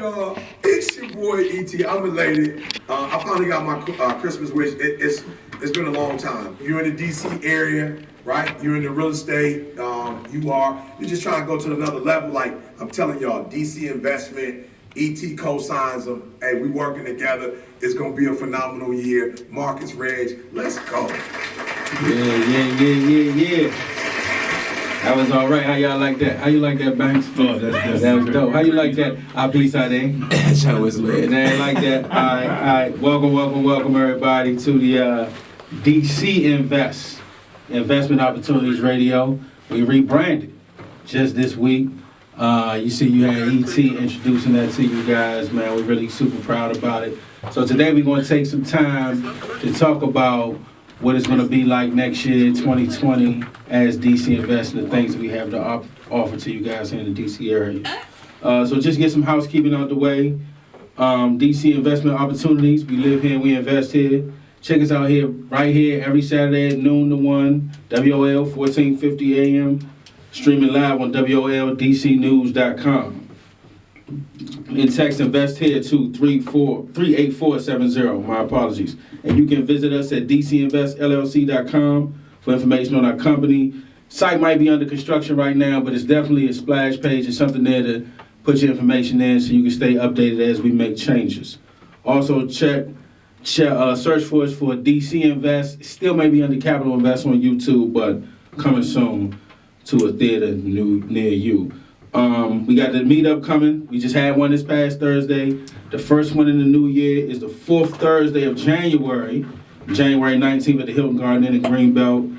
y'all? It's your boy E.T. I'm elated. I finally got my Christmas wish. It's been a long time. You're in the D.C. area, right? You're in the real estate. You're just trying to go to another level. Like I'm telling y'all, D.C. investment, E.T. co-signs them. Hey, we working together. It's gonna be a phenomenal year. Marcus Reg, let's go. Yeah. That was all right. How y'all like that? How you like that, Banks? Oh, that was dope. How you like that? Peace out there. That was lit. They like that. All right. Welcome everybody to the DC Investment Opportunities Radio. We rebranded just this week. You see you had ET introducing that to you guys, man. We're really super proud about it. So today we're going to take some time to talk about what it's going to be like next year, 2020, as DC Invest and the things that we have to offer to you guys here in the DC area. So just get some housekeeping out the way. DC Investment Opportunities, we live here, we invest here. Check us out here, right here, every Saturday at noon to 1, WOL 1450 AM, streaming live on WOLDCnews.com. In text, invest here to 38470. My apologies. And you can visit us at dcinvestllc.com for information on our company. Site might be under construction right now, but it's definitely a splash page. It's something there to put your information in so you can stay updated as we make changes. Also, search for us for DC Invest. Still may be under Capital Invest on YouTube, but coming soon to a theater near you. We got the meetup coming. We just had one this past Thursday. The first one in the new year is the fourth Thursday of January 19th at the Hilton Garden Inn in Greenbelt.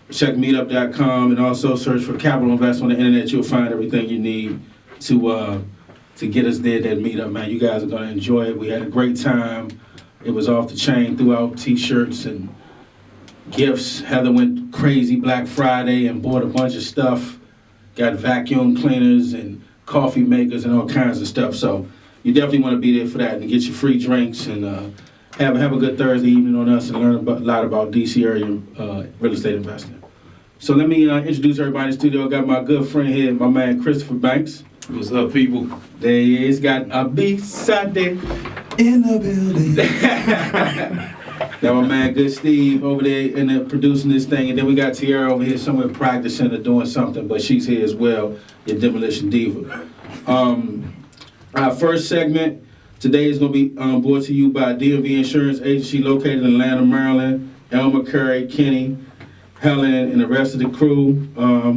Check meetup.com and also search for Capital Invest on the internet. You'll find everything you need to get us there, that meetup, man. You guys are going to enjoy it. We had a great time. It was off the chain, threw out t-shirts and gifts. Heather went crazy Black Friday and bought a bunch of stuff. Got vacuum cleaners and coffee makers and all kinds of stuff. So you definitely want to be there for that and get your free drinks and have a good Thursday evening on us and learn a lot about DC area real estate investing. So let me introduce everybody in the studio. I got my good friend here, my man Christopher Banks. What's up, people? There he is. Got a B-side there In the building. Got my man Good Steve over there in there producing this thing, and then we got Tiara over here somewhere practicing or doing something, but she's here as well, your Demolition Diva. Our first segment today is going to be brought to you by DMV Insurance Agency located in Atlanta, Maryland. Elmer, Curry, Kenny, Helen, and the rest of the crew.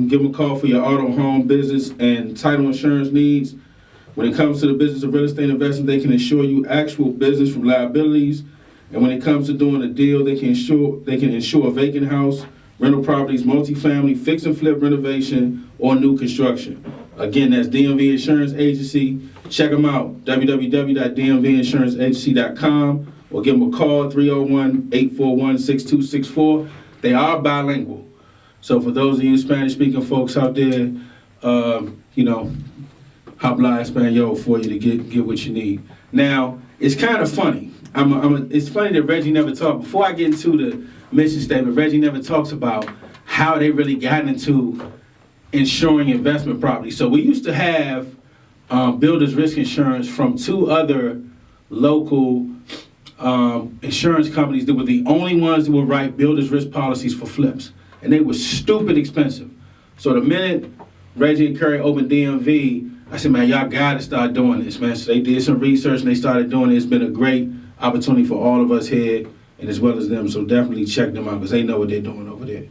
Give them a call for your auto, home, business, and title insurance needs. When it comes to the business of real estate investing, they can insure you actual business from liabilities. And when it comes to doing a deal, they can insure a vacant house, rental properties, multifamily, fix and flip renovation, or new construction. Again, that's DMV Insurance Agency. Check them out, www.dmvinsuranceagency.com, or give them a call, 301-841-6264. They are bilingual. So for those of you Spanish-speaking folks out there, habla Espanol for you to get what you need. Now, it's kind of funny. It's funny that Reggie never talked. Before I get into the mission statement, Reggie never talks about how they really got into insuring investment property. So we used to have builder's risk insurance from two other local insurance companies that were the only ones that would write builder's risk policies for flips. And they were stupid expensive. So the minute Reggie and Curry opened DMV, I said, man, y'all gotta start doing this, man. So they did some research and they started doing it. It's been a great opportunity for all of us here and as well as them. So definitely check them out because they know what they're doing over there.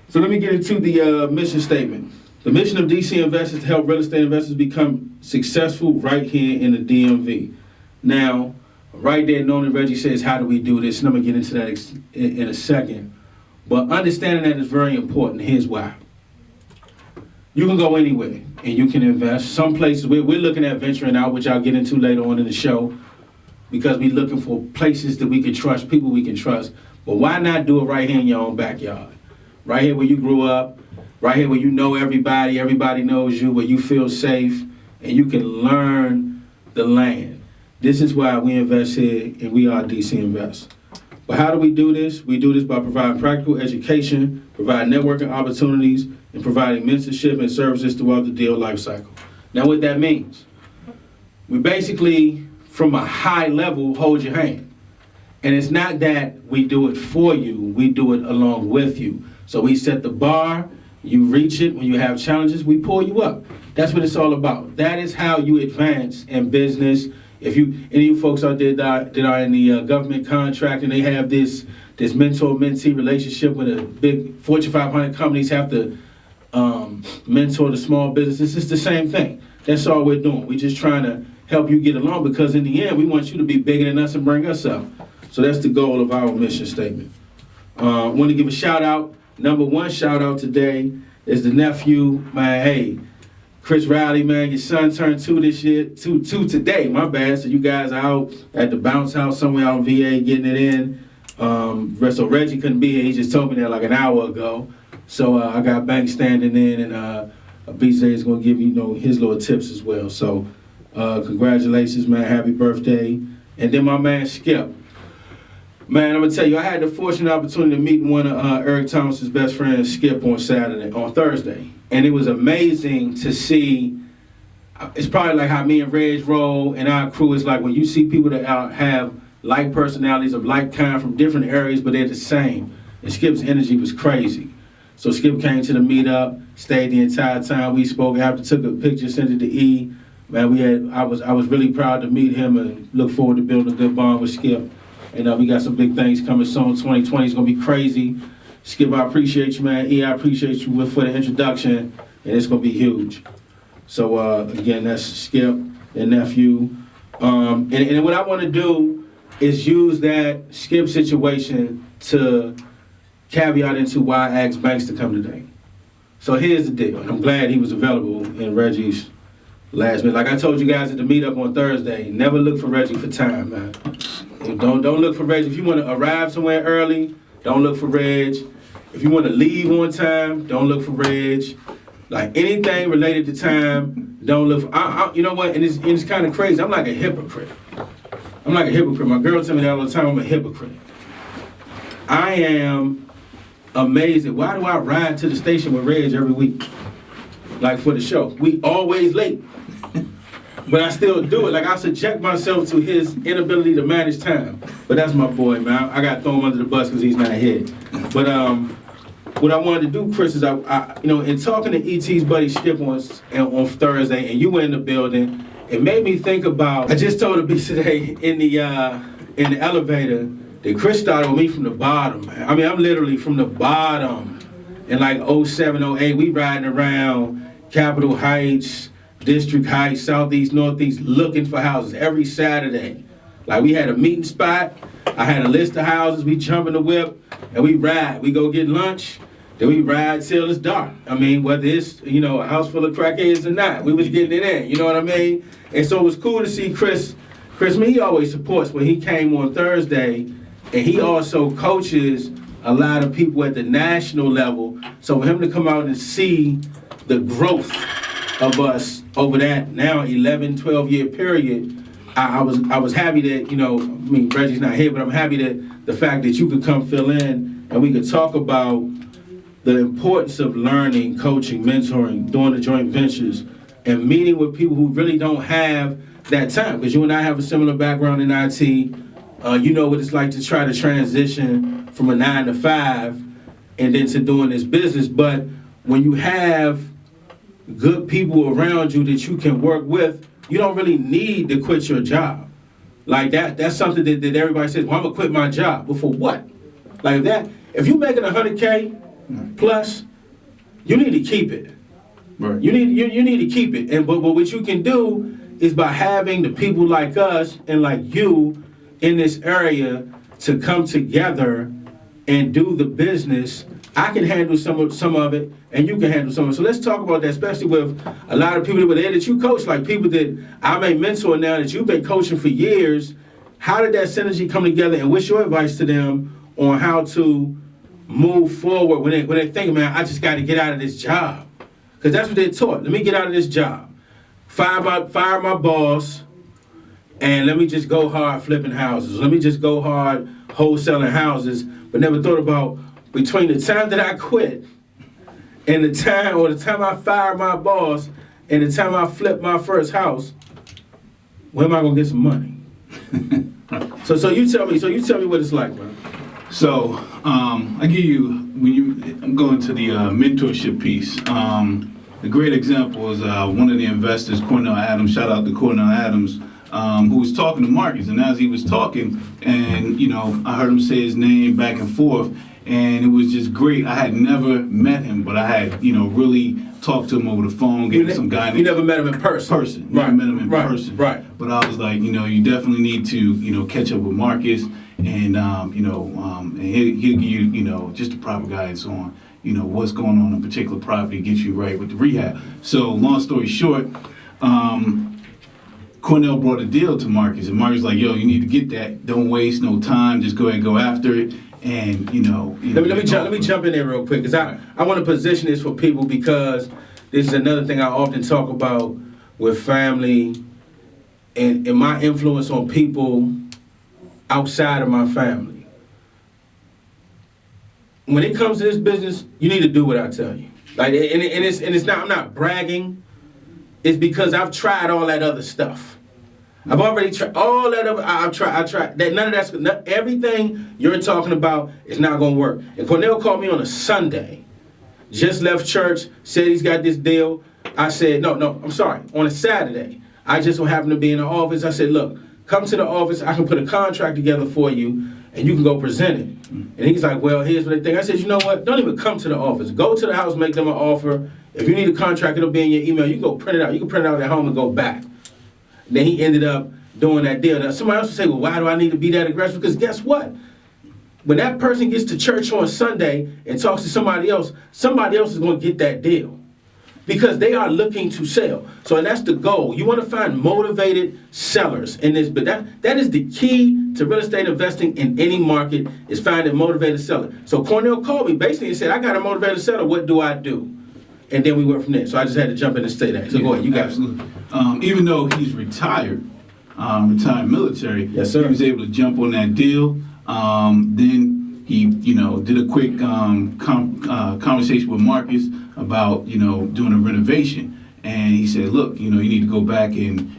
So let me get into the mission statement. The mission of DC Invest is to help real estate investors become successful right here in the DMV. Now, right there, knowing Reggie says, how do we do this? And I'm gonna get into that in a second. But understanding that is very important. Here's why. You can go anywhere and you can invest. Some places, we're looking at venturing out, which I'll get into later on in the show, because we're looking for places that we can trust, people we can trust. But why not do it right here in your own backyard? Right here where you grew up, right here where you know everybody, everybody knows you, where you feel safe, and you can learn the land. This is why we invest here, and we are DC Invest. But how do we do this? We do this by providing practical education, providing networking opportunities, and providing mentorship and services throughout the deal life cycle. Now what that means, we basically, from a high level, hold your hand. And it's not that we do it for you, we do it along with you. So we set the bar, you reach it. When you have challenges, we pull you up. That's what it's all about. That is how you advance in business. If you, any of you folks out there that are in the government contract and they have this mentor-mentee relationship with a big Fortune 500 companies have to mentor the small businesses, it's the same thing. That's all we're doing. We're just trying to help you get along because in the end, we want you to be bigger than us and bring us up. So that's the goal of our mission statement. I want to give a shout out. Number one shout out today is the nephew, man. Hey, Chris Riley, man, your son turned 2 this year, two today, my bad. So you guys are out at the bounce house somewhere out in VA getting it in. So Reggie couldn't be here. He just told me that like an hour ago. So I got Bank standing in, and BJ is going to give you, his little tips as well. So congratulations, man. Happy birthday. And then my man Skip. Man, I'm going to tell you, I had the fortunate opportunity to meet one of Eric Thomas's best friends, Skip, on Thursday. And it was amazing to see. It's probably like how me and Reg roll and our crew is like when you see people that have like personalities of like kind from different areas, but they're the same. And Skip's energy was crazy. So Skip came to the meetup, stayed the entire time. We spoke after, took a picture, sent it to E. Man, I was really proud to meet him and look forward to building a good bond with Skip. And we got some big things coming soon. 2020 is going to be crazy. Skip, I appreciate you, man. E, I appreciate you for the introduction, and it's going to be huge. So, again, that's Skip and nephew. And what I want to do is use that Skip situation to caveat into why I asked Banks to come today. So here's the deal, and I'm glad he was available in Reggie's last minute. Like I told you guys at the meetup on Thursday, never look for Reggie for time, man. Don't look for Reg. If you want to arrive somewhere early, don't look for Reg. If you want to leave on time, don't look for Reg. Like anything related to time, don't look for. You know what? And it's kind of crazy. I'm like a hypocrite. My girl tell me that all the time. I'm a hypocrite. I am amazed at why do I ride to the station with Reg every week? Like for the show. We always late. But I still do it. Like I subject myself to his inability to manage time. But that's my boy, man. I got to throw him under the bus because he's not here. But what I wanted to do, Chris, is in talking to ET's buddy Skip on Thursday, and you were in the building, it made me think about. I just told the beast today in the elevator that Chris started with me from the bottom, man. I mean, I'm literally from the bottom. In like 07, 08, we riding around Capitol Heights, District Heights, Southeast, Northeast, looking for houses every Saturday. Like we had a meeting spot, I had a list of houses, we jump in the whip, and we ride. We go get lunch, then we ride till it's dark. I mean, whether it's, a house full of crackheads or not, we was getting it in, you know what I mean? And so it was cool to see Chris, he always supports when he came on Thursday, and he also coaches a lot of people at the national level. So for him to come out and see the growth of us over that now 11, 12-year period, I was happy that, Reggie's not here, but I'm happy that the fact that you could come fill in and we could talk about the importance of learning, coaching, mentoring, doing the joint ventures, and meeting with people who really don't have that time. Because you and I have a similar background in IT. You know what it's like to try to transition from a 9 to 5 and then to doing this business. But when you have good people around you that you can work with, you don't really need to quit your job. Like that's something that everybody says, well, I'm gonna quit my job. But for what? Like that, if you're making $100K plus, you need to keep it. Right. You need to keep it. But what you can do is by having the people like us and like you in this area to come together and do the business. I can handle some of it, and you can handle some of it. So let's talk about that, especially with a lot of people that were there that you coach, like people that I may mentor now that you've been coaching for years. How did that synergy come together, and what's your advice to them on how to move forward when they think, man, I just got to get out of this job? Because that's what they're taught. Let me get out of this job. Fire my boss, and let me just go hard flipping houses. Let me just go hard wholesaling houses, but never thought about between the time that I quit and the time I fired my boss and the time I flipped my first house, where am I gonna get some money? So you tell me what it's like, man. So I give you I'm going to the mentorship piece. A great example is one of the investors, Cornell Adams. Shout out to Cornell Adams, who was talking to Marcus, and as he was talking, and I heard him say his name back and forth, and it was just great. I had never met him, but I had really talked to him over the phone, gave him some guidance. You never met him in person. Never met him in person. Right. But I was like, you definitely need to catch up with Marcus, and and he'll give you just the proper guidance on what's going on in a particular property, get you right with the rehab. So long story short, Cornell brought a deal to Marcus, and Marcus was like, yo, you need to get that. Don't waste no time. Just go ahead and go after it. And let me jump in there real quick, because I want to position this for people, because this is another thing I often talk about with family and my influence on people outside of my family. When it comes to this business, you need to do what I tell you. Like, and it's not, I'm not bragging. It's because I've tried all that other stuff. I've already tried all that other. I tried that. None of that's everything you're talking about is not gonna work. And Cornell called me on a Sunday, just left church, said he's got this deal. I said no, I'm sorry. On a Saturday, I just so happened to be in the office. I said, look, come to the office. I can put a contract together for you, and you can go present it. And he's like, well, here's what they think. I said, you know what? Don't even come to the office. Go to the house, make them an offer. If you need a contract, it'll be in your email. You can go print it out. You can print it out at home and go back. Then he ended up doing that deal. Now, somebody else would say, well, why do I need to be that aggressive? Because guess what? When that person gets to church on Sunday and talks to somebody else is going to get that deal, because they are looking to sell. So, and that's the goal. You want to find motivated sellers in this, but that is the key to real estate investing in any market, is finding a motivated seller. So Cornell called me basically and said, I got a motivated seller. What do I do? And then we went from there. So I just had to jump in and say that. So go ahead, you guys. Absolutely. Even though he's retired military, yes, sir, he was able to jump on that deal. Then he, did a quick conversation with Marcus about, doing a renovation. And he said, look, you need to go back and,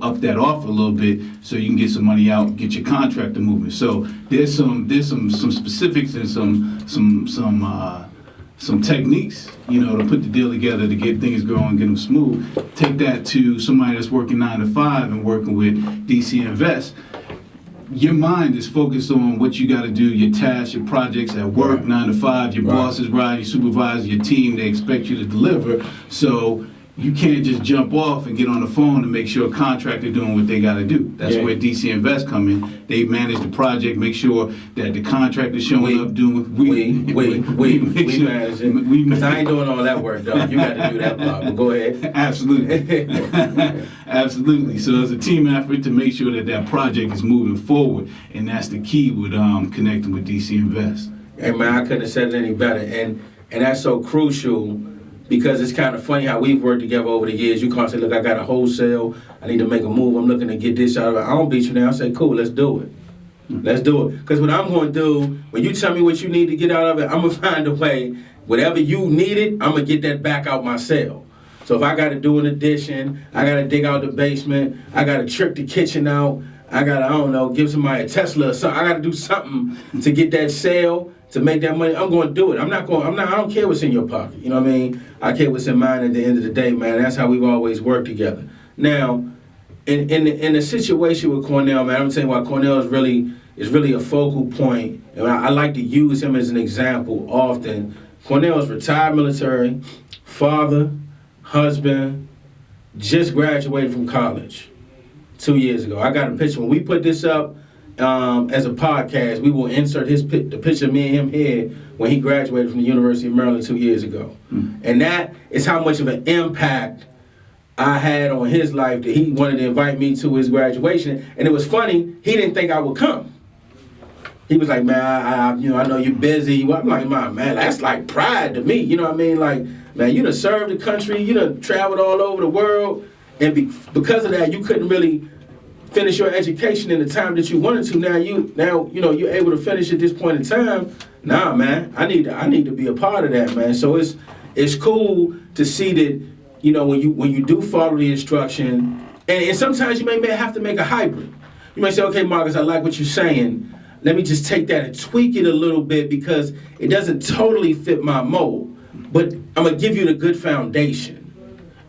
up that offer a little bit so you can get some money out, get your contractor moving. So there's some specifics and some techniques, to put the deal together to get things going, get them smooth. Take that to somebody that's working 9 to 5 and working with DC Invest. Your mind is focused on what you got to do, your tasks, your projects at work, right. 9 to 5. Your boss is right, your supervisor, your team, they expect you to deliver. So you can't just jump off and get on the phone and make sure a contractor doing what they got to do. That's where DC Invest come in. They manage the project, make sure that the contractor's showing up doing. We manage it. Because I ain't doing all that work, though. You got to do that part. But go ahead. Absolutely. Absolutely. So it's a team effort to make sure that that project is moving forward, and that's the key with connecting with DC Invest. Hey man, I couldn't have said it any better, and that's so crucial. Because it's kind of funny how we've worked together over the years. You can't say, look, I got a wholesale. I need to make a move. I'm looking to get this out of it. I don't beat you now. I say, cool, let's do it. Let's do it. Because what I'm going to do, when you tell me what you need to get out of it, I'm going to find a way. Whatever you needed, I'm going to get that back out myself. So if I got to do an addition, I got to dig out the basement, I got to trick the kitchen out, I got to, give somebody a Tesla or something. I got to do something to get that sale, to make that money. I'm going to do it. I don't care what's in your pocket. You know what I mean? I care what's in mine at the end of the day, man. That's how we've always worked together. Now, in the situation with Cornell, man, I'm telling you why Cornell is really a focal point. And I like to use him as an example often. Cornell is retired military, father, husband, just graduated from college 2 years ago. I got a picture. When we put this up as a podcast, we will insert the picture of me and him here when he graduated from the University of Maryland 2 years ago. And that is how much of an impact I had on his life that he wanted to invite me to his graduation. And it was funny, he didn't think I would come. He was like, man, I know you're busy. I'm like, man, that's like pride to me. You know what I mean? Like, man, you done served the country, you done traveled all over the world, and because of that, you couldn't really finish your education in the time that you wanted to. Now you're able to finish at this point in time. Nah, man, I need to be a part of that, man. So it's cool to see that, when you do follow the instruction And sometimes you may have to make a hybrid. You might say, okay, Marcus, I like what you're saying. Let me just take that and tweak it a little bit because it doesn't totally fit my mold. But I'm going to give you the good foundation.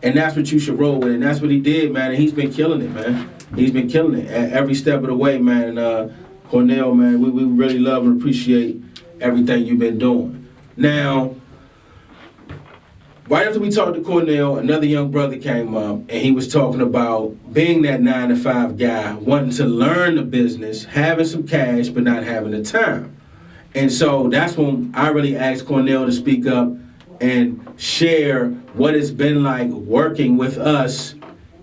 And that's what you should roll with. And that's what he did, man. And he's been killing it, man. He's been killing it at every step of the way, man. And Cornell, man, we really love and appreciate everything you've been doing. Now, right after we talked to Cornell, another young brother came up, and he was talking about being that 9-to-5 guy, wanting to learn the business, having some cash, but not having the time. And so that's when I really asked Cornell to speak up and share what it's been like working with us,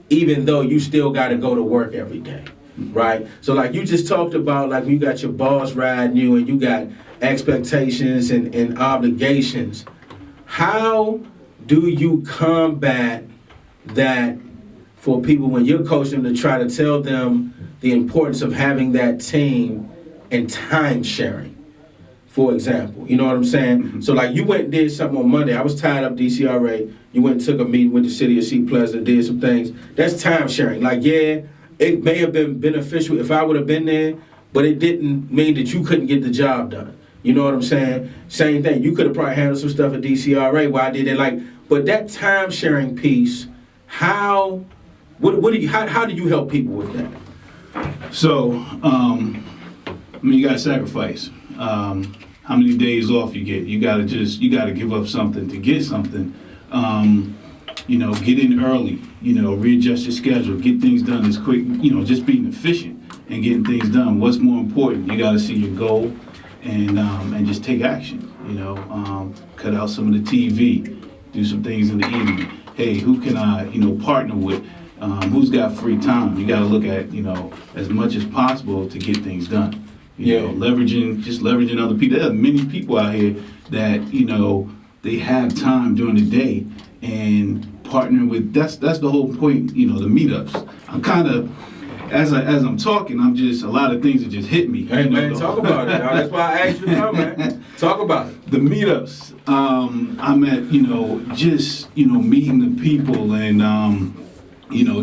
even though you still got to go to work every day, right? So like you just talked about, like you got your boss riding you and you got expectations and obligations. How do you combat that for people when you're coaching them to try to tell them the importance of having that team and time sharing, for example? You know what I'm saying? Mm-hmm. So like you went and did something on Monday. I was tied up DCRA. You went and took a meeting with the city of Seat Pleasant, did some things. That's time sharing. Like, yeah, it may have been beneficial if I would have been there, but it didn't mean that you couldn't get the job done. You know what I'm saying? Same thing. You could have probably handled some stuff at DCRA while I did it. Like, but that time sharing piece, how do you help people with that? So, you got to sacrifice. How many days off you get? You got to give up something to get something. Get in early. Readjust your schedule. Get things done as quick. Just being efficient and getting things done. What's more important? You got to see your goal and just take action. Cut out some of the TV. Do some things in the evening. Hey, who can I, partner with? Who's got free time? You got to look at, as much as possible to get things done. Leveraging other people. There are many people out here that, they have time during the day and partnering with, that's the whole point, the meetups. I'm kind of, as I'm talking, a lot of things that just hit me. Hey, man, talk about it. That's why I asked you to come, man. Talk about it. The meetups, I'm at, meeting the people and,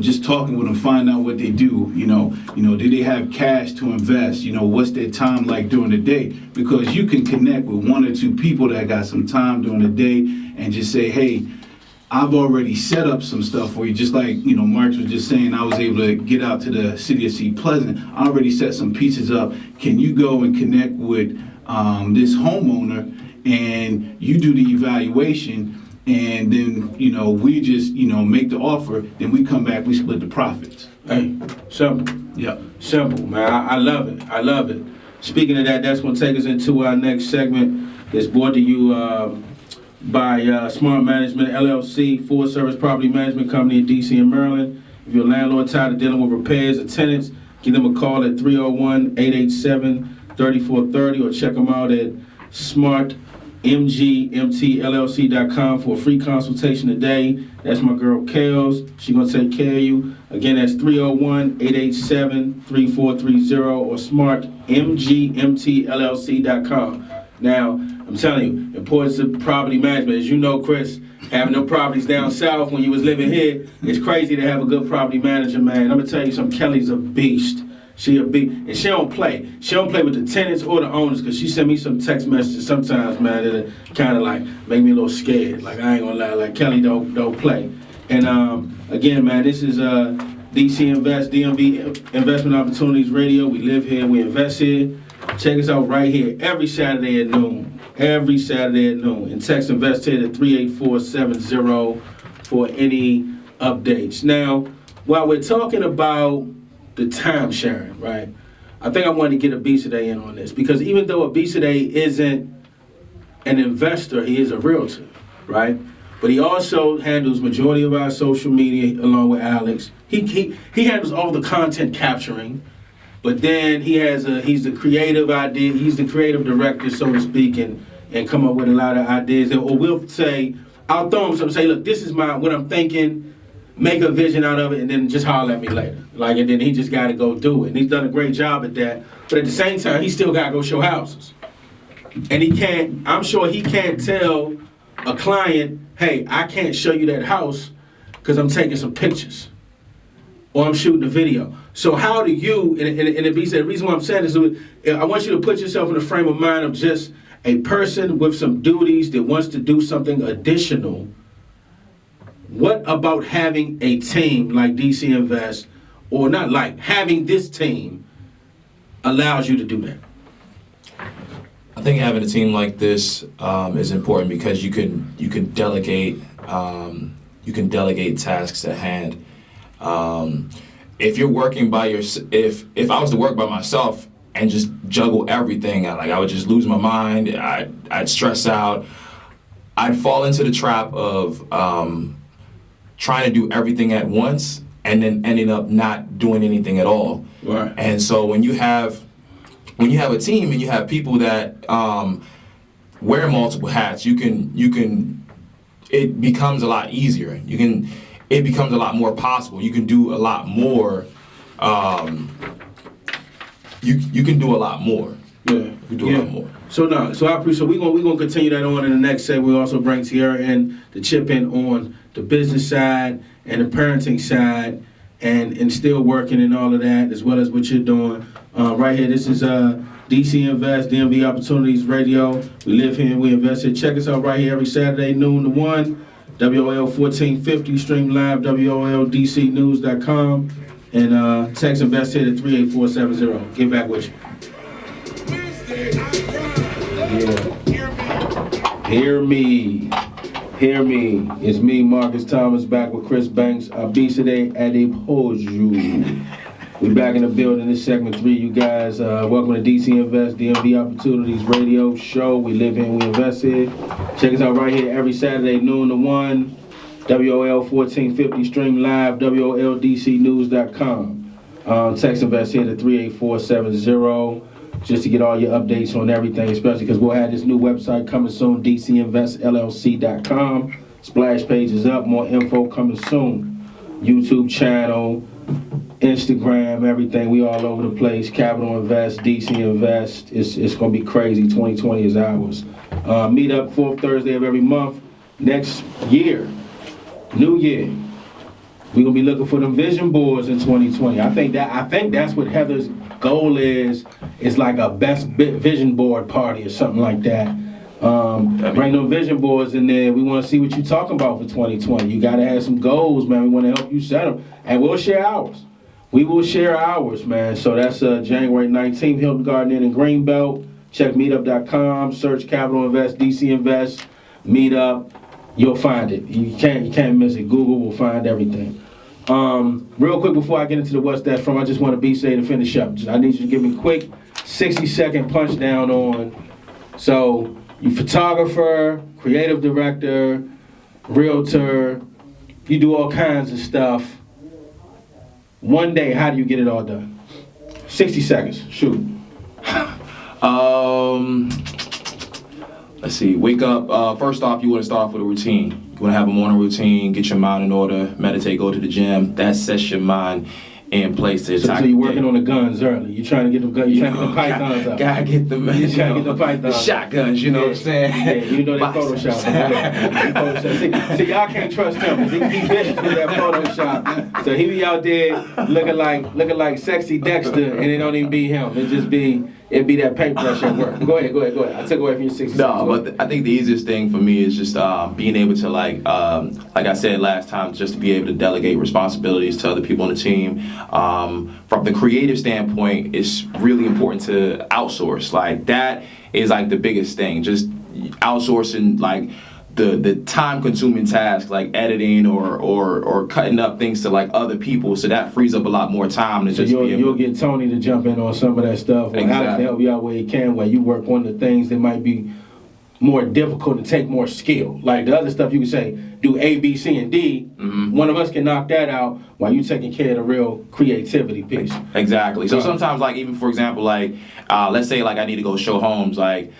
just talking with them, find out what they do. Do they have cash to invest? What's their time like during the day? Because you can connect with one or two people that got some time during the day and just say, hey, I've already set up some stuff for you. Just like, Mark was just saying, I was able to get out to the city of Seat Pleasant. I already set some pieces up. Can you go and connect with this homeowner and you do the evaluation? And then, we just, make the offer. Then we come back, we split the profits. Hey, simple. Yeah. Simple, man. I love it. I love it. Speaking of that, that's going to take us into our next segment. It's brought to you by Smart Management, LLC, full-service property management company in D.C. and Maryland. If you're a landlord tired of dealing with repairs or tenants, give them a call at 301-887-3430 or check them out at smartmgmtllc.com for a free consultation today. That's my girl Kels. She's going to take care of you. Again, that's 301-887-3430 or smartmgmtllc.com. Now, I'm telling you, importance of property management. As you know, Chris, having them properties down south when you was living here, it's crazy to have a good property manager, man. I'm going to tell you something. Kelly's a beast. She a beast. And she don't play. She don't play with the tenants or the owners because she send me some text messages sometimes, man, that kind of like make me a little scared. Like, I ain't going to lie. Like, Kelly don't play. And again, man, this is DC Invest, DMV Investment Opportunities Radio. We live here. We invest here. Check us out right here every Saturday at noon. Every Saturday at noon. And text Invest here to 38470 for any updates. Now, while we're talking about the time sharing, right? I think I wanted to get Abisade in on this because even though Abisade isn't an investor, he is a realtor, right? But he also handles majority of our social media along with Alex. He handles all the content capturing. But then he's the creative idea. He's the creative director, so to speak, and come up with a lot of ideas. Or we'll say, I'll throw him something, say, look, this is what I'm thinking. Make a vision out of it, and then just holler at me later. And then he just got to go do it. And he's done a great job at that. But at the same time, he still got to go show houses. And I'm sure he can't tell a client, hey, I can't show you that house because I'm taking some pictures. or I'm shooting a video. So how do you, and the reason why I'm saying this is, I want you to put yourself in the frame of mind of just a person with some duties that wants to do something additional. What about having a team like DC Invest, or not like, having this team allows you to do that? I think having a team like this is important because you can delegate tasks at hand. If you're working by if I was to work by myself and just juggle everything, I would just lose my mind. I'd stress out. I'd fall into the trap of trying to do everything at once and then ending up not doing anything at all. Right. And so when you have a team and you have people that wear multiple hats, it becomes a lot easier. It becomes a lot more possible. You can do a lot more. You can do a lot more. Yeah. You can do a lot more. So I appreciate. So we're gonna continue that on in the next segment. We also bring Tierra in to chip in on the business side and the parenting side, and still working and all of that, as well as what you're doing. Right here, this is DC Invest, DMV Opportunities Radio. We live here and we invest here. Check us out right here every Saturday, noon to 1. WOL 1450, stream live, WOLDCnews.com. And text invest here to 38470. Get back with you. Yeah. Hear me. It's me, Marcus Thomas, back with Chris Banks. Obesity at a you. We back in the building. This segment 3, you guys. Welcome to DC Invest, DMV Opportunities Radio Show. We live here and we invest here. Check us out right here every Saturday, noon to 1. WOL 1450, stream live, WOLDCnews.com. Text invest here to 38470 just to get all your updates on everything, especially because we'll have this new website coming soon, DCInvestLLC.com. Splash page is up, more info coming soon. YouTube channel, Instagram, everything. We all over the place. Capital Invest, DC Invest. It's going to be crazy. 2020 is ours. Meet up 4th Thursday of every month. Next year, new year, we're going to be looking for them vision boards in 2020. I think that's what Heather's goal is like a best vision board party or something like that. Bring them vision boards in there. We want to see what you're talking about for 2020. You got to have some goals, man. We want to help you set them. And we'll share ours. We will share ours, man. So that's January 19th, Hilton Garden Inn in Greenbelt. Check meetup.com, search Capital Invest, DC Invest, Meetup. You'll find it. You can't miss it. Google will find everything. Real quick before I get into the what's that from, I just want to be safe to finish up. I need you to give me a quick 60-second punch down on. So you photographer, creative director, realtor, you do all kinds of stuff. One day, how do you get it all done? 60 seconds. Shoot. Let's see. Wake up. First off, you want to start off with a routine. You want to have a morning routine. Get your mind in order. Meditate. Go to the gym. That sets your mind in place to attack. So you're working on the guns early. You're trying to get them guns. You're trying to get the pythons up. Gotta get them. You're trying to get the pythons. The shotguns. You know what I'm saying? Yeah, you know that Photoshop. See, y'all can't trust him. He's vicious with that Photoshop. So he be out there looking like sexy Dexter, and it don't even be him. It'd be that paintbrush at work. Go ahead. I took away from your 60 seconds. No, but I think the easiest thing for me is just being able to, like I said last time, just to be able to delegate responsibilities to other people on the team. From the creative standpoint, it's really important to outsource. Like, that is like the biggest thing. Just outsourcing, like, the time-consuming tasks, like editing or cutting up things to like other people, so that frees up a lot more time to just be able. You'll get Tony to jump in on some of that stuff, or Alex to help you out where he can, where you work on the things that might be more difficult and take more skill. Like the other stuff, you can say do A, B, C, and D. Mm-hmm. One of us can knock that out while you taking care of the real creativity piece. Exactly. So sometimes, like, even for example, like let's say like I need to go show homes, like,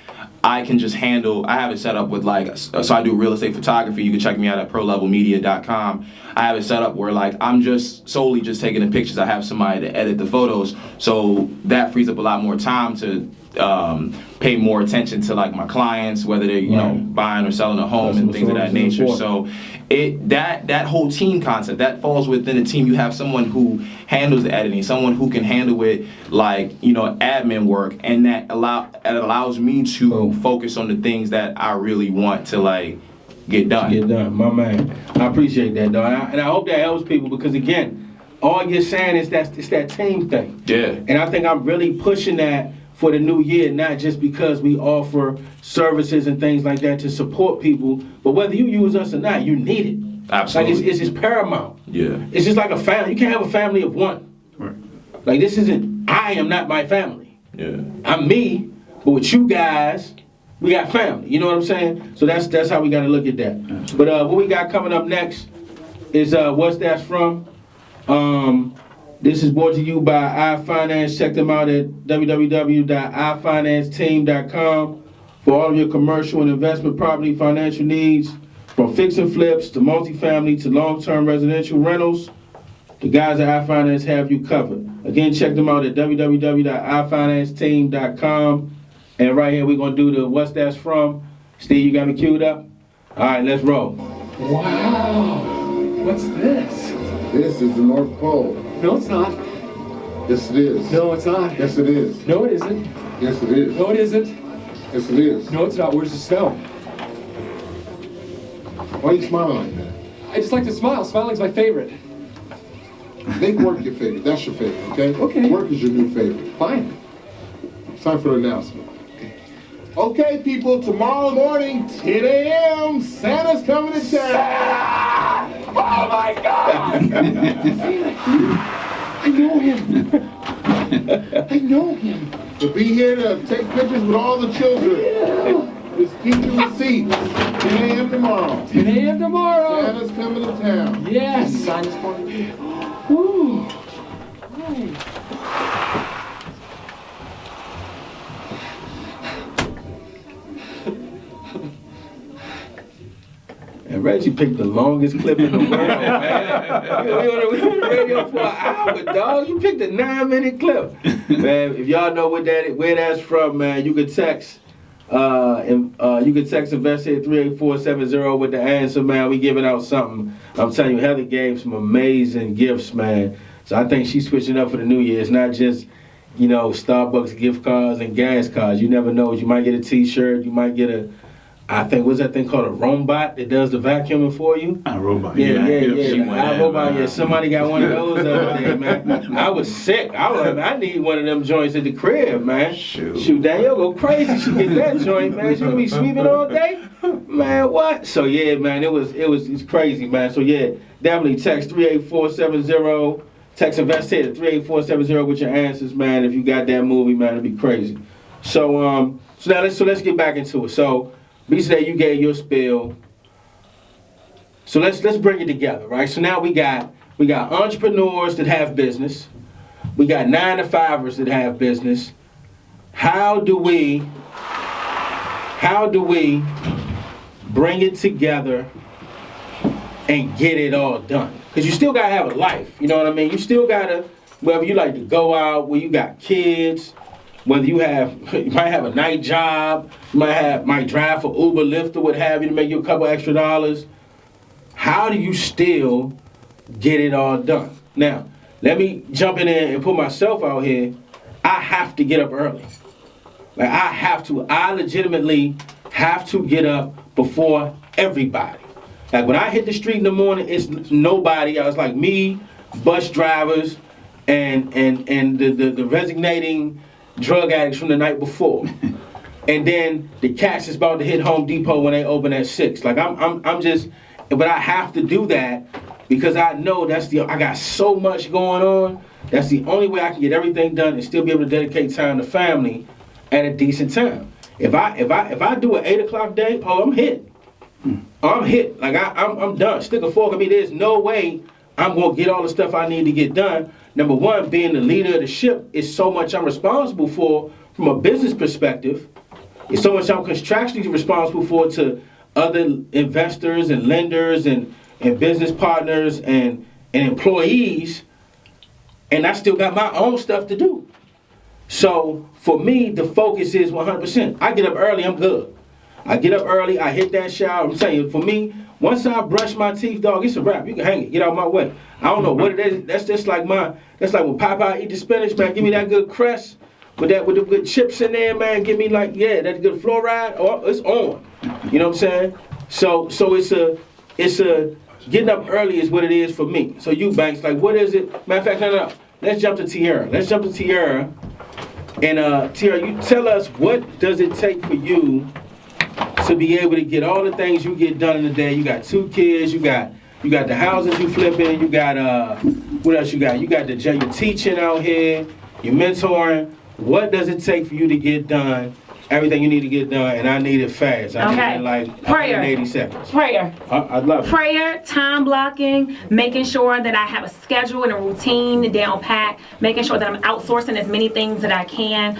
I can just handle, I have it set up with like, so I do real estate photography. You can check me out at prolevelmedia.com. I have it set up where like I'm just solely just taking the pictures. I have somebody to edit the photos. So that frees up a lot more time to pay more attention to like my clients, whether they're buying or selling a home and things of that nature. So that whole team concept that falls within the team. You have someone who handles the editing, someone who can handle it like admin work, and that allows me to focus on the things that I really want to like get done. My man. I appreciate that, though, and I hope that helps people, because again, all you're saying is it's that team thing. Yeah. And I think I'm really pushing that for the new year, not just because we offer services and things like that to support people, but whether you use us or not, you need it. Absolutely. Like it's just paramount. Yeah. It's just like a family. You can't have a family of one. Right. Like I am not my family. Yeah. I'm me, but with you guys, we got family. You know what I'm saying? So that's how we got to look at that. Absolutely. But what we got coming up next is What's That's From. This is brought to you by iFinance. Check them out at www.ifinanceteam.com for all of your commercial and investment property financial needs, from fix and flips to multifamily to long-term residential rentals. The guys at iFinance have you covered. Again, check them out at www.ifinanceteam.com. And right here, we're going to do the What's That's From. Steve, you got me queued up? All right, let's roll. Wow. What's this? This is the North Pole. No, it's not. Yes, it is. No, it's not. Yes, it is. No, it isn't. Yes, it is. No, it isn't. Yes, it is. No, it's not. Where's the snow? Why are you smiling like that? I just like to smile. Smiling's my favorite. Make work your favorite. That's your favorite, okay? Okay. Work is your new favorite. Fine. It's time for the announcement. Okay, people, tomorrow morning, 10 a.m., Santa's coming to town. Oh my God! I know him. I know him. We'll be here to take pictures with all the children. Just keep your receipts. 10 a.m. tomorrow. 10 a.m. tomorrow. Santa's coming to town. Yes. Woo. And Reggie picked the longest clip in the world, man. We on the radio for an hour, dog. You picked a 9-minute clip. Man, if y'all know where that's from, man, you could text Investor at 38470 with the answer, man. We giving out something. I'm telling you, Heather gave some amazing gifts, man. So I think she's switching up for the new year. It's not just, Starbucks gift cards and gas cards. You never know. You might get a t-shirt. You might get what's that thing called, a robot that does the vacuuming for you? A robot. Yeah. She went in, Robot, man. yeah. Somebody got one of those the other day, man. I was sick. I was like, I need one of them joints at the crib, man. Shoot, Danielle go crazy. She get that joint, man. She gonna be sweeping all day, man. What? So yeah, man, it's crazy, man. So yeah, definitely text 38470. Text Invest at 38470 with your answers, man. If you got that movie, man, it'd be crazy. So let's get back into it. So. Today you gave your spiel. So let's bring it together, right? So now we got entrepreneurs that have business. We got 9-to-5ers that have business. How do we bring it together and get it all done? Because you still gotta have a life, you know what I mean? You still gotta, whether you like to go out, where you got kids, whether you might have a night job, you might drive for Uber, Lyft, or what have you to make you a couple extra dollars. How do you still get it all done? Now, let me jump in there and put myself out here. I have to get up early. Like I legitimately have to get up before everybody. Like when I hit the street in the morning, it's nobody. I was like me, bus drivers, and the resignating drug addicts from the night before, and then the cats is about to hit Home Depot when they open at 6. Like but I have to do that because I know I got so much going on. That's the only way I can get everything done and still be able to dedicate time to family at a decent time. If I do an 8 o'clock day, I'm hit. I'm hit. Like I'm done. Stick a fork. I mean, there's no way I'm gonna get all the stuff I need to get done. Number one, being the leader of the ship is so much I'm responsible for from a business perspective. It's so much I'm contractually responsible for to other investors and lenders and business partners and employees. And I still got my own stuff to do. So for me, the focus is 100%. I get up early, I'm good. I get up early, I hit that shower. I'm telling you, for me, once I brush my teeth, dog, it's a wrap. You can hang it, get out of my way. I don't know what it is. That's just like that's like when Popeye eat the spinach, man. Give me that good crust with the good chips in there, man. Give me like, that good fluoride. Oh, it's on. You know what I'm saying? So it's a getting up early is what it is for me. So you Banks, like what is it? Matter of fact, no. Let's jump to Tiara. And Tiara, you tell us, what does it take for you to be able to get all the things you get done in a day? You got 2 kids, you got the houses you flipping, you got what else you got? You got you're teaching out here, you're mentoring. What does it take for you to get done everything you need to get done? And I need it fast. I need it in like 180 seconds. Prayer. I love it. Prayer, time blocking, making sure that I have a schedule and a routine down pat, making sure that I'm outsourcing as many things that I can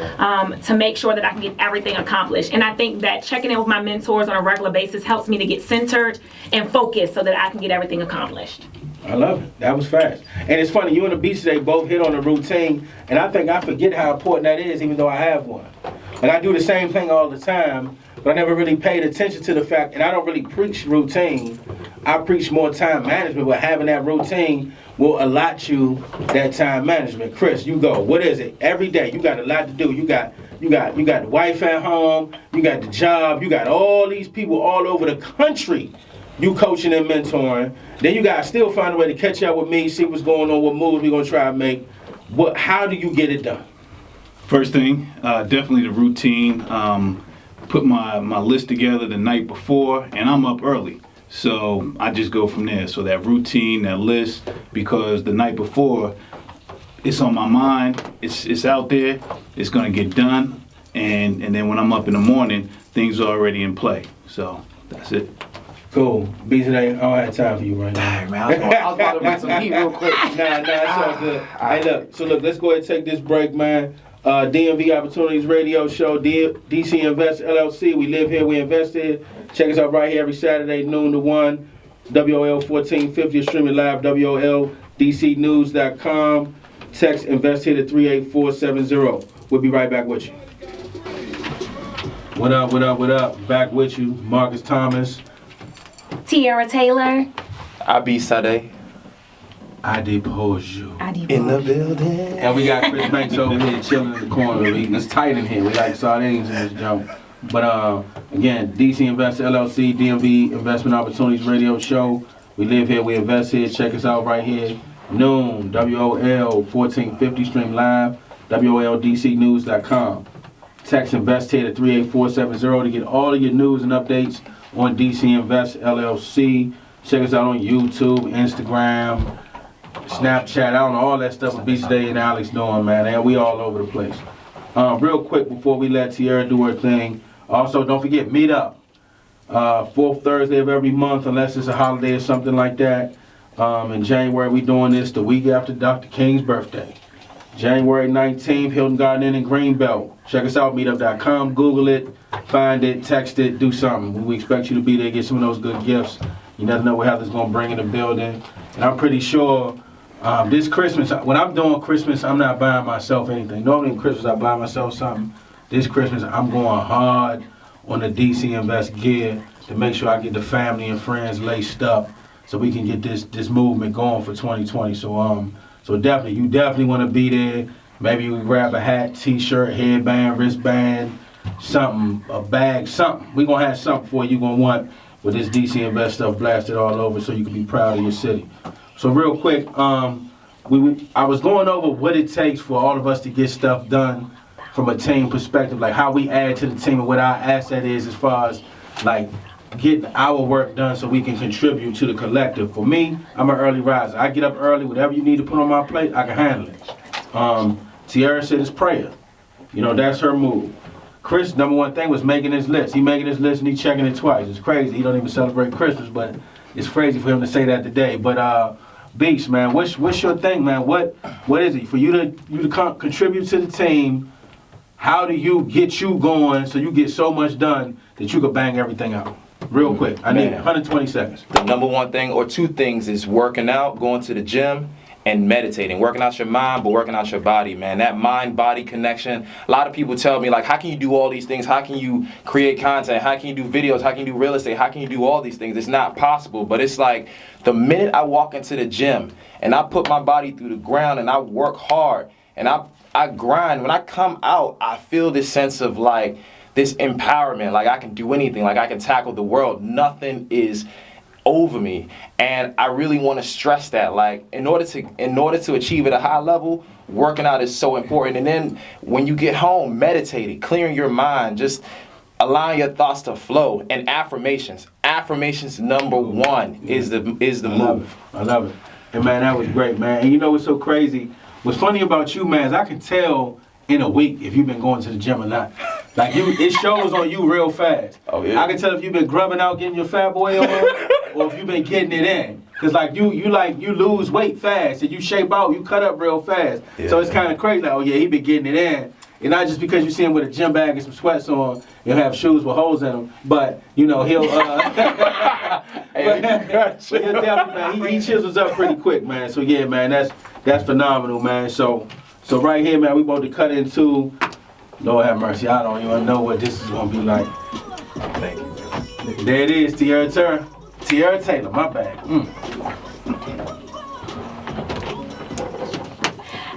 to make sure that I can get everything accomplished. And I think that checking in with my mentors on a regular basis helps me to get centered and focused so that I can get everything accomplished. I love it. That was fast. And it's funny, you and the Beach today both hit on the routine, and I think I forget how important that is, even though I have one. Like I do the same thing all the time, but I never really paid attention to the fact, and I don't really preach routine. I preach more time management, but having that routine will allot you that time management. Chris, you go. What is it? Every day, you got a lot to do. You got the wife at home, you got the job, you got all these people all over the country you coaching and mentoring. Then you got to still find a way to catch up with me, see what's going on, what moves we're going to try to make. How do you get it done? First thing, definitely the routine. Put my list together the night before, and I'm up early. So I just go from there. So that routine, that list, because the night before, it's on my mind, it's out there, it's going to get done. And then when I'm up in the morning, things are already in play. So that's it. Cool. B today, I don't have time for you right now. Man, I was about to bring some heat real quick. Nah, it's all good. Hey, look, let's go ahead and take this break, man. DMV Opportunities Radio Show, DC Invest LLC. We live here, we invest here. Check us out right here every Saturday, noon to 1. WOL 1450, streaming live, WOLDCnews.com. Text invest here to 38470. We'll be right back with you. What up? Back with you, Marcus Thomas. Tiara Taylor. I be Sade. I depose you. In the building. And we got Chris Banks over here chilling in the corner. It's tight in here. We like sardines in this jump. But again, DC Invest LLC, DMV Investment Opportunities Radio Show. We live here, we invest here. Check us out right here. Noon, WOL 1450, stream live, WOLDCnews.com. Text invest here to 38470 to get all of your news and updates on DC Invest LLC. Check us out on YouTube, Instagram, Snapchat. I don't know, all that stuff with Beach Day and Alex doing, man. And we all over the place. Real quick before we let Tiara do her thing. Also, don't forget, meet up. 4th Thursday of every month, unless it's a holiday or something like that. In January, we doing this the week after Dr. King's birthday. January 19th, Hilton Garden Inn in Greenbelt. Check us out, meetup.com. Google it, find it, text it, do something. We expect you to be there, get some of those good gifts. You never know what Heather's going to bring in the building. And I'm pretty sure this Christmas, when I'm doing Christmas, I'm not buying myself anything. Normally in Christmas, I buy myself something. This Christmas, I'm going hard on the DC Invest gear to make sure I get the family and friends laced up so we can get this movement going for 2020. So definitely, you definitely want to be there. Maybe you can grab a hat, t-shirt, headband, wristband, something, a bag, something. We're going to have something for you you're going to want with this DC Invest stuff blasted all over so you can be proud of your city. So real quick, I was going over what it takes for all of us to get stuff done from a team perspective, like how we add to the team and what our asset is as far as like getting our work done so we can contribute to the collective. For me, I'm an early riser. I get up early. Whatever you need to put on my plate, I can handle it. Tiara said it's prayer. You know, that's her move. Chris, number one thing was making his list. He making his list and he checking it twice. It's crazy. He don't even celebrate Christmas, but it's crazy for him to say that today. But Beast, man, what's your thing, man? What is it for you to contribute to the team? How do you get you going so you get so much done that you could bang everything out? Real quick. I need 120 seconds. The number one thing or two things is working out, going to the gym, and meditating, working out your mind, but working out your body, man. That mind-body connection. A lot of people tell me, like, how can you do all these things? How can you create content? How can you do videos? How can you do real estate? How can you do all these things? It's not possible. But it's like the minute I walk into the gym and I put my body through the ground and I work hard and I grind, when I come out, I feel this sense of like this empowerment, like I can do anything, like I can tackle the world. Nothing is over me. And I really want to stress that, like, in order to achieve at a high level, working out is so important. And then when you get home, meditating, clearing your mind, just allowing your thoughts to flow, and affirmations. Affirmations number one is the move. I love it. And man, that was great, man. And you know what's so crazy? What's funny about you, man, is I can tell in a week if you've been going to the gym or not. Like it shows on you real fast. Oh, yeah. I can tell if you've been grubbing out getting your fat boy on, or if you've been getting it in. Cause like you lose weight fast and you shape out, you cut up real fast. Yeah. So it's kind of crazy. Like, oh yeah, he been getting it in. And not just because you see him with a gym bag and some sweats on, he'll have shoes with holes in them, but you know he'll. But he'll definitely, man, he chisels up pretty quick, man. So yeah, man, that's phenomenal, man. So right here, man, we about to cut into. Lord have mercy, I don't even know what this is gonna be like. Thank you. There it is, Tierra Taylor, my bad.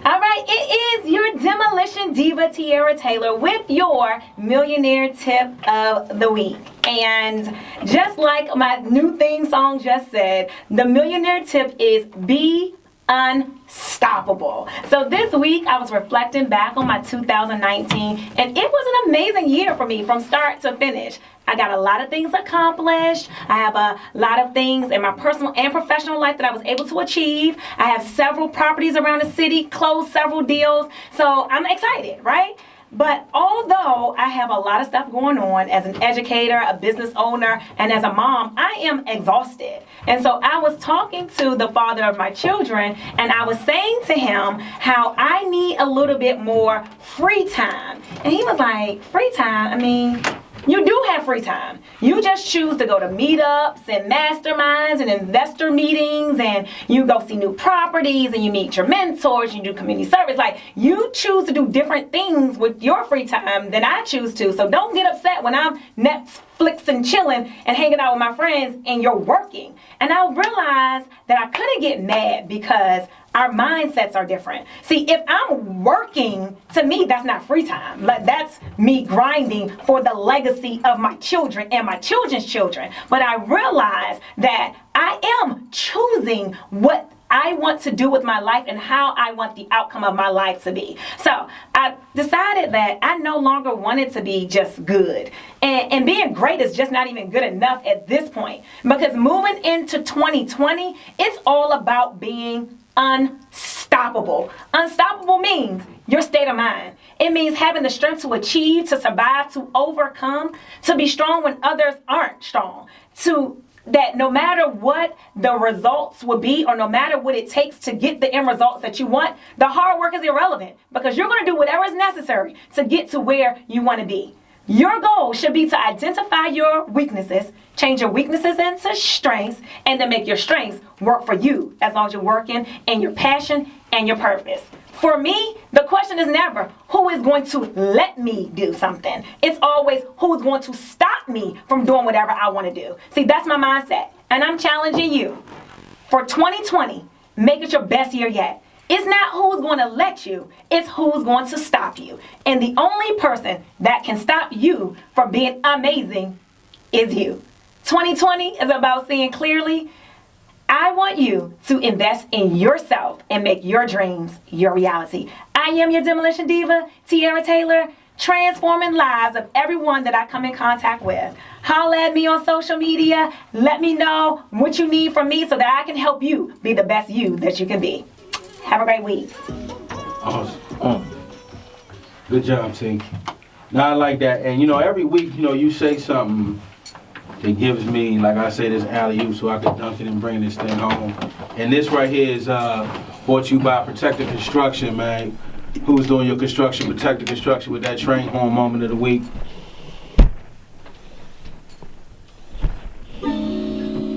All right, it is your demolition diva, Tierra Taylor, with your millionaire tip of the week. And just like my new theme song just said, the millionaire tip is be unstoppable. So this week I was reflecting back on my 2019, and it was an amazing year for me from start to finish. I got a lot of things accomplished. I have a lot of things in my personal and professional life that I was able to achieve. I have several properties around the city, closed several deals. So I'm excited, right? But although I have a lot of stuff going on as an educator, a business owner, and as a mom, I am exhausted. And so I was talking to the father of my children, and I was saying to him how I need a little bit more free time. And he was like, free time? I mean, you do have free time. You just choose to go to meetups and masterminds and investor meetings, and you go see new properties, and you meet your mentors, you do community service. Like, you choose to do different things with your free time than I choose to. So don't get upset when I'm Netflix and chilling and hanging out with my friends and you're working. And I realized that I couldn't get mad because our mindsets are different. See, if I'm working, to me, that's not free time. But that's me grinding for the legacy of my children and my children's children. But I realize that I am choosing what I want to do with my life and how I want the outcome of my life to be. So I decided that I no longer wanted to be just good. And being great is just not even good enough at this point. Because moving into 2020, it's all about being unstoppable. Unstoppable means your state of mind. It means having the strength to achieve, to survive, to overcome, to be strong when others aren't strong, that no matter what the results will be, or no matter what it takes to get the end results that you want, the hard work is irrelevant, because you're going to do whatever is necessary to get to where you want to be. Your goal should be to identify your weaknesses, change your weaknesses into strengths, and to make your strengths work for you, as long as you're working in your passion and your purpose. For me, the question is never, who is going to let me do something? It's always, who's going to stop me from doing whatever I want to do? See, that's my mindset. And I'm challenging you. For 2020, make it your best year yet. It's not who's going to let you, it's who's going to stop you. And the only person that can stop you from being amazing is you. 2020 is about seeing clearly. I want you to invest in yourself and make your dreams your reality. I am your demolition diva, Tierra Taylor, transforming lives of everyone that I come in contact with. Holla at me on social media. Let me know what you need from me so that I can help you be the best you that you can be. Have a great week. Awesome. Good job, T. Now I like that. And you know, every week, you know, you say something that gives me, like I say, this alley-oop so I can dunk it and bring this thing home. And this right here is brought to you by Protective Construction, man. Who's doing your construction? Protective Construction with that train horn moment of the week.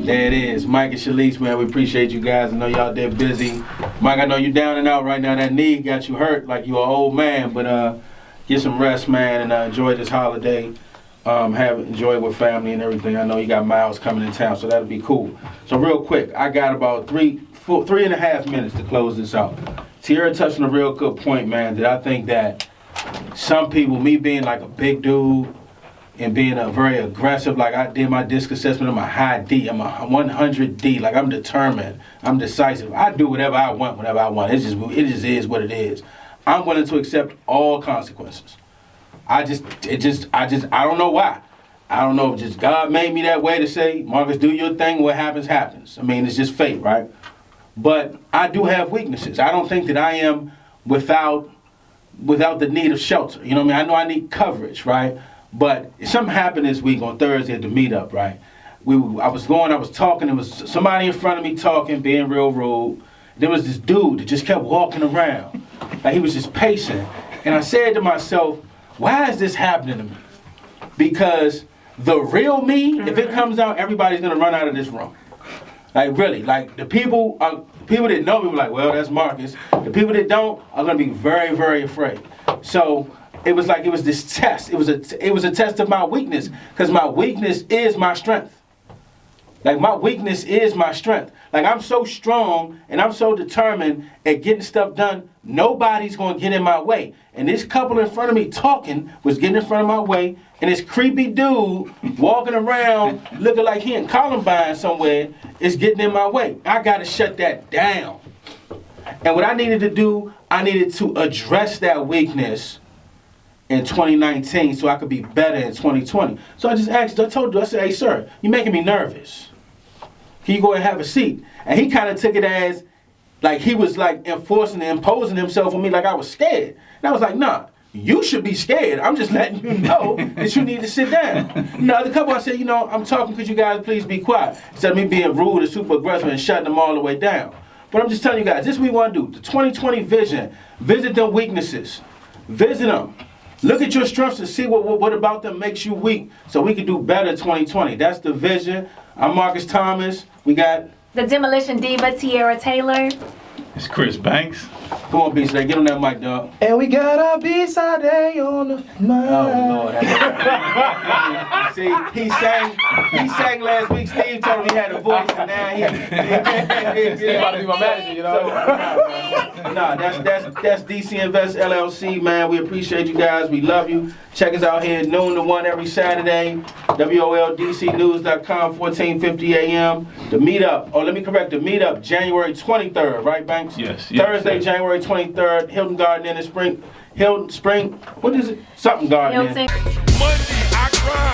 There it is. Mike and Shalice, man, we appreciate you guys. I know y'all dead busy. Mike, I know you down and out right now. That knee got you hurt like you an old man, but get some rest, man, and enjoy this holiday. Enjoy it with family and everything. I know you got Miles coming in town, so that'll be cool. So real quick, I got about 3.5 minutes to close this out. Tierra touched on a real good point, man, that I think that some people, me being like a big dude and being a very aggressive, like I did my disc assessment, I'm a high D, I'm a 100 D, like I'm determined, I'm decisive. I do whatever I want whenever I want. It just is what it is. I'm willing to accept all consequences. I don't know why. I don't know if just God made me that way to say, Marcus, do your thing, what happens, happens. I mean, it's just fate, right? But I do have weaknesses. I don't think that I am without the need of shelter. You know what I mean? I know I need coverage, right? But something happened this week on Thursday at the meetup, right? I was talking, there was somebody in front of me talking, being real rude. There was this dude that just kept walking around. Like he was just pacing. And I said to myself, why is this happening to me? Because the real me, if it comes out, everybody's gonna run out of this room. Like really, like the people that know me were like, well, that's Marcus. The people that don't are gonna be very, very afraid. So it was this test. It was a test of my weakness, because my weakness is my strength. Like my weakness is my strength. Like I'm so strong and I'm so determined at getting stuff done, nobody's gonna get in my way. And this couple in front of me talking was getting in front of my way, and this creepy dude walking around looking like he in Columbine somewhere is getting in my way. I gotta shut that down. And what I needed to do, I needed to address that weakness in 2019 so I could be better in 2020. So I just asked, I said, hey sir, you're making me nervous. Can you go and have a seat? And he kind of took it as, like he was like imposing himself on me like I was scared. And I was like, nah, you should be scared. I'm just letting you know that you need to sit down. The couple I said, I'm talking, could you guys please be quiet? Instead of me being rude and super aggressive and shutting them all the way down. But I'm just telling you guys, this is what we want to do. The 2020 vision, visit them weaknesses. Visit them. Look at your strengths and see what about them makes you weak so we can do better 2020. That's the vision. I'm Marcus Thomas. We got the Demolition Diva, Tierra Taylor. It's Chris Banks. Come on, B-Side, get on that mic, dog. And we got our B-side day on the mind. Oh, Lord. See, he sang last week. Steve told him he had a voice, and now he's about to be my manager, That's DC Invest LLC, man. We appreciate you guys. We love you. Check us out here noon to 1 every Saturday. WOLDCnews.com, 1450 a.m. The meetup. Oh, let me correct the meetup. January 23rd, right, Banks? Yes. Thursday, January 23rd. Hilton Garden Inn in Spring. What is it? Something Garden Inn. Hilton. Monday, I grind.